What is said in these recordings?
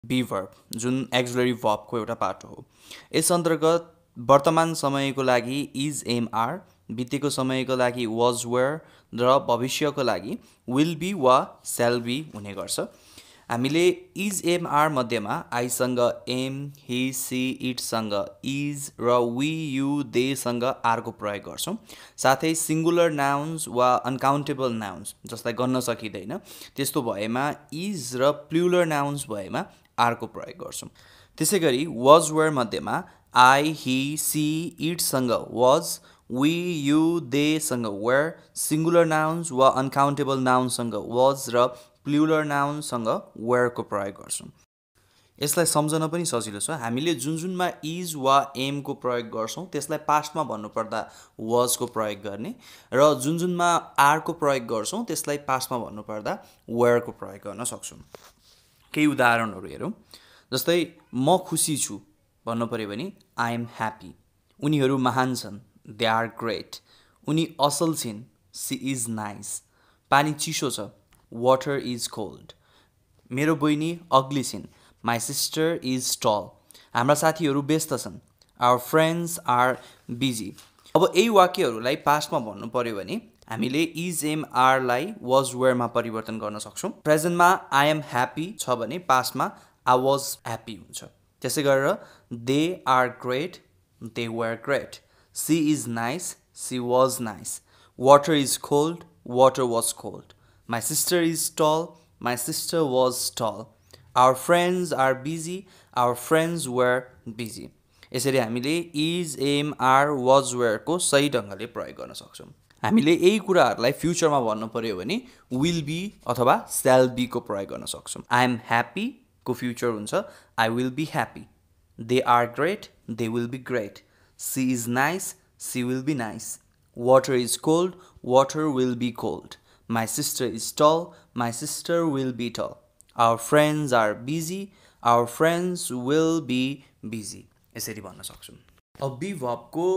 Be verb जुन axillary वर्बको एउटा part हो। यस अन्तर्गत वर्तमान समयको लागि इज एम आर, बितेको समयको लागि वाज वेयर र भविष्यको लागि विल बी वा सेल बी हुने गर्छ। हामीले इज एम आर मध्येमा आईसँग एम, हि, सी, इटसँग इज र वी, यु, देसँग आरको प्रयोग गर्छौँ। साथै सिङ्गुलर नाउन्स वा अनकाउन्टेबल नाउन्स जसलाई गन्न सकिँदैन त्यस्तो भएमा इज र प्लुरल नाउन्स भएमा आरको प्रयोग गर्छौँ। त्यसै गरी वाज वेयर मध्येमा आई, हि, सी, इटसँग वाज, वी, यु, देसँग वेयर, सिङ्गुलर नाउन्स वा अनकाउन्टेबल नाउन्ससँग वाज र प्लुरल नाउनसँग वेयरको प्रयोग गर्छौँ। यसलाई सम्झन पनि सजिलो छ। हामीले जुन जुनमा इज वा एमको प्रयोग गर्छौँ त्यसलाई पास्टमा भन्नुपर्दा वाजको प्रयोग गर्ने र जुन जुनमा आरको प्रयोग गर्छौँ त्यसलाई पास्टमा भन्नुपर्दा वेयरको प्रयोग गर्न सक्छौँ। केही उदाहरणहरू हेरौँ। जस्तै म खुसी छु भन्नु पऱ्यो भने आई एम ह्याप्पी। उनीहरू महान छन्, दे आर ग्रेट। उनी असल छिन्, सी इज नाइस। पानी चिसो छ, वाटर इज कोल्ड। मेरो बहिनी अग्ली छिन्, माई सिस्टर इज टल। हाम्रा साथीहरू व्यस्त छन्, आवर फ्रेन्ड्स आर बिजी। अब यही वाक्यहरूलाई पास्टमा भन्नु पऱ्यो भने हामीले इज एम आरलाई वाज वेयरमा परिवर्तन गर्न सक्छौँ। प्रेजेन्टमा आई एम ह्याप्पी छ भने पास्टमा आई वाज ह्याप्पी हुन्छ। त्यसै गरेर they are great, they were great. She is nice, she was nice. Water is cold, water was cold. My sister is tall, my sister was tall. Our friends are busy, our friends were busy. यसरी हामीले is, am, are, was, वेयरको सही ढङ्गले प्रयोग गर्न सक्छौँ। हामीले यही कुराहरूलाई फ्युचरमा भन्नु पऱ्यो भने विल बी अथवा सेल बीको प्रयोग गर्न सक्छौँ। आई एम ह्याप्पीको फ्युचर हुन्छ I will be happy. They are great, they will be great. She is nice, she will be nice. Water is cold, water will be cold. My sister is tall, my sister will be tall. Our friends are busy, our friends will be busy. यसरी भन्न सक्छौँ। अब be वर्बको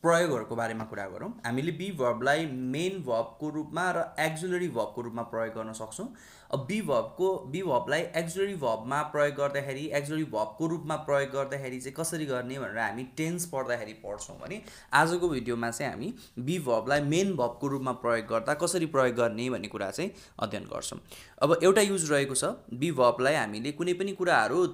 प्रयोगहरूको बारेमा कुरा गरौँ। हामीले be वर्बलाई main वर्बको रूपमा र एक्जिलरी वर्बको रूपमा प्रयोग गर्न सक्छौँ। अब बी वर्बलाई एक्जिलरी वर्बमा प्रयोग गर्दाखेरि, एक्जिलरी वर्बको रूपमा प्रयोग गर्दाखेरि चाहिँ कसरी गर्ने भनेर हामी टेन्स पढ्दाखेरि पढ्छौँ भने आजको भिडियोमा चाहिँ हामी बी वर्बलाई मेन वर्बको रूपमा प्रयोग गर्दा कसरी प्रयोग गर्ने भन्ने कुरा चाहिँ अध्ययन गर्छौँ। अब एउटा युज रहेको छ, बी वर्बलाई हामीले कुनै पनि कुराहरू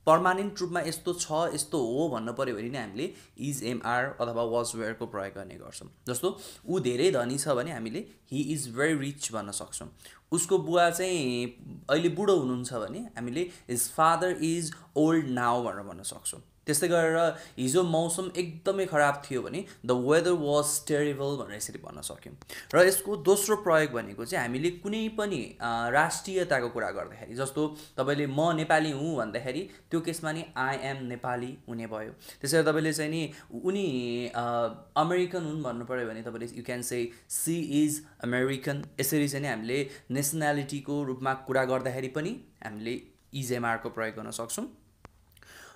पर्मानेन्ट रूपमा यस्तो छ यस्तो हो भन्नु पऱ्यो भने हामीले इज एम आर अथवा वाज वेयरको प्रयोग गर्ने गर्छौँ। जस्तो ऊ धेरै धनी छ भने हामीले हि इज भेरी रिच भन्न सक्छौँ। उसको बुवा चाहिँ अहिले बुढो हुनुहुन्छ भने हामीले हिज फादर इज ओल्ड नाउ भनेर भन्न सक्छौँ। त्यस्तै गरेर हिजो मौसम एकदमै खराब थियो भने द वेदर वाज टेरिबल भनेर यसरी भन्न सक्यौँ। र यसको दोस्रो प्रयोग भनेको चाहिँ हामीले कुनै पनि राष्ट्रियताको कुरा गर्दाखेरि, जस्तो तपाईँले म नेपाली हुँ भन्दाखेरि त्यो केसमा नि आई एम नेपाली हुने भयो। त्यसरी तपाईँले चाहिँ नि उनी अमेरिकन हुन् भन्नु पऱ्यो भने तपाईँले you can say she is American. यसरी चाहिँ नि हामीले नेसनालिटीको रूपमा कुरा गर्दाखेरि पनि हामीले इजएमआरको प्रयोग गर्न सक्छौँ।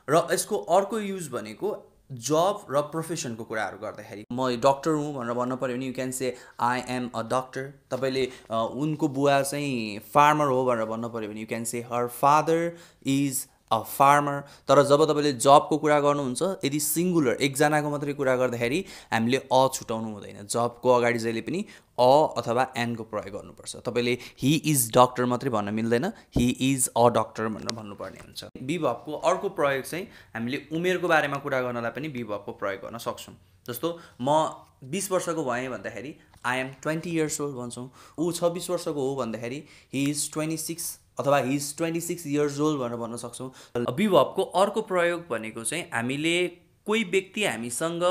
र यसको अर्को युज भनेको जब र प्रोफेसनको कुराहरू गर्दाखेरि, म डक्टर हुँ भनेर भन्नु पऱ्यो भने you can say I am a doctor. तपाईँले उनको बुवा चाहिँ फार्मर हो भनेर भन्नु पऱ्यो भने you can say her father is a farmer. तर जब तपाईँले जबको कुरा गर्नुहुन्छ, यदि सिङ्गुलर एकजनाको मात्रै कुरा गर्दाखेरि हामीले अ छुटाउनु हुँदैन। जबको अगाडि जहिले पनि अ अथवा एनको प्रयोग गर्नुपर्छ। तपाईँले हि इज डक्टर मात्रै भन्न मिल्दैन, हि इज अ डक्टर भनेर भन्नुपर्ने हुन्छ। बी वर्बको अर्को प्रयोग चाहिँ हामीले उमेरको बारेमा कुरा गर्नलाई पनि बी वर्बको प्रयोग गर्न सक्छौँ। जस्तो म 20 वर्षको भएँ भन्दाखेरि आई एम 20 इयर्स ओल्ड भन्छौँ। ऊ 26 वर्षको हो भन्दाखेरि हि इज 26 अथवा हि इज 26 इयर्स ओल्ड भनेर भन्न सक्छौँ। बी वर्बको अर्को प्रयोग भनेको चाहिँ हामीले कोही व्यक्ति हामीसँग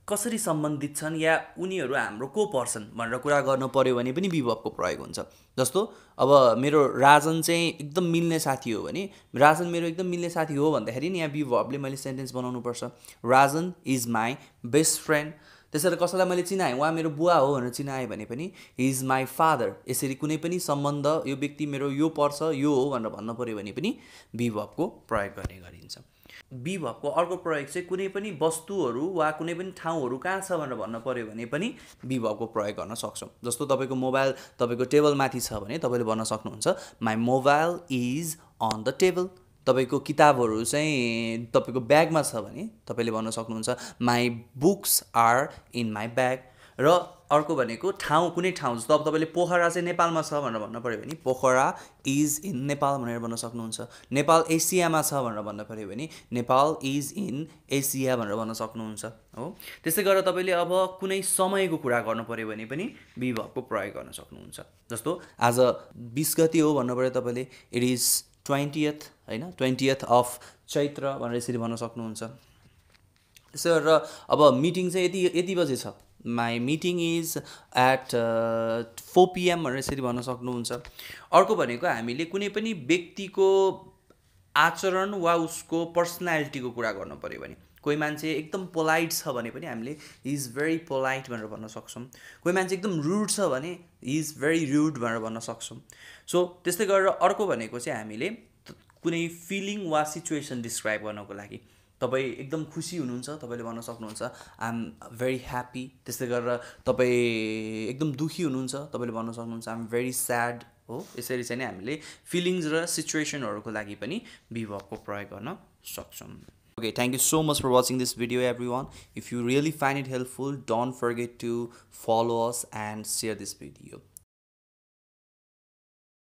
कसरी सम्बन्धित छन् या उनीहरू हाम्रो को पर्छन् भनेर कुरा गर्नु पऱ्यो भने पनि बी वर्बको प्रयोग हुन्छ। जस्तो अब मेरो राजन चाहिँ एकदम मिल्ने साथी हो भने राजन मेरो एकदम मिल्ने साथी हो भन्दाखेरि नि यहाँ बी वर्बले मैले सेन्टेन्स बनाउनुपर्छ। Rajan is my best friend. त्यसरी कसैलाई मैले चिनाएँ, उहाँ मेरो बुवा हो भनेर चिनाएँ भने पनि हि इज माई फादर। यसरी कुनै पनि सम्बन्ध यो व्यक्ति मेरो यो पर्छ यो हो भनेर भन्नु पऱ्यो भने पनि बी वर्बको प्रयोग गर्ने गरिन्छ। बी वर्बको अर्को प्रयोग चाहिँ कुनै पनि वस्तुहरू वा कुनै पनि ठाउँहरू कहाँ छ भनेर भन्नु पऱ्यो भने पनि बी वर्बको प्रयोग गर्न सक्छौँ। जस्तो तपाईँको मोबाइल तपाईँको टेबलमाथि छ भने तपाईँले भन्न सक्नुहुन्छ my mobile is on the table. तपाईँको किताबहरू चाहिँ तपाईँको ब्यागमा छ भने तपाईँले भन्न सक्नुहुन्छ my books are in my bag. र अर्को भनेको ठाउँ, कुनै ठाउँ जस्तो अब तपाईँले पोखरा चाहिँ नेपालमा छ भनेर भन्नु पऱ्यो भने पोखरा इज इन नेपाल भनेर भन्न सक्नुहुन्छ। नेपाल एसियामा छ भनेर भन्नु पऱ्यो भने नेपाल इज इन एसिया भनेर भन्न सक्नुहुन्छ हो। त्यस्तै गरेर तपाईँले अब कुनै समयको कुरा गर्नु पऱ्यो भने पनि बी भर्बको प्रयोग गर्न सक्नुहुन्छ। जस्तो आज 20 गते हो भन्नु पऱ्यो तपाईँले इट इज 20th होइन, 20th अफ चैत्र भनेर यसरी भन्न सक्नुहुन्छ। त्यसै गरेर अब मिटिङ चाहिँ यति बजे छ, my meeting is at 4 PM भनेर यसरी भन्न सक्नुहुन्छ। अर्को भनेको हामीले कुनै पनि व्यक्तिको आचरण वा उसको पर्सनालिटीको कुरा गर्नु पऱ्यो भने कोही मान्छे एकदम पोलाइट छ भने पनि हामीले हि इज भेरी पोलाइट भनेर भन्न सक्छौँ। कोही मान्छे एकदम रुड छ भने हि इज भेरी रुड भनेर भन्न सक्छौँ। सो त्यस्तै गरेर अर्को भनेको चाहिँ हामीले कुनै फिलिङ वा सिचुएसन डिस्क्राइब गर्नको लागि तपाईँ एकदम खुसी हुनुहुन्छ तपाईँले भन्न सक्नुहुन्छ आइ एम भेरी ह्याप्पी। त्यस्तै गरेर तपाईँ एकदम दुःखी हुनुहुन्छ तपाईँले भन्न सक्नुहुन्छ आइ एम भेरी स्याड हो। यसरी चाहिँ नि हामीले फिलिङ्स र सिचुएसनहरूको लागि पनि बी भर्बको प्रयोग गर्न सक्छौँ। Okay, thank you so much for watching this video everyone. If you really find it helpful, don't forget to follow us and share this video.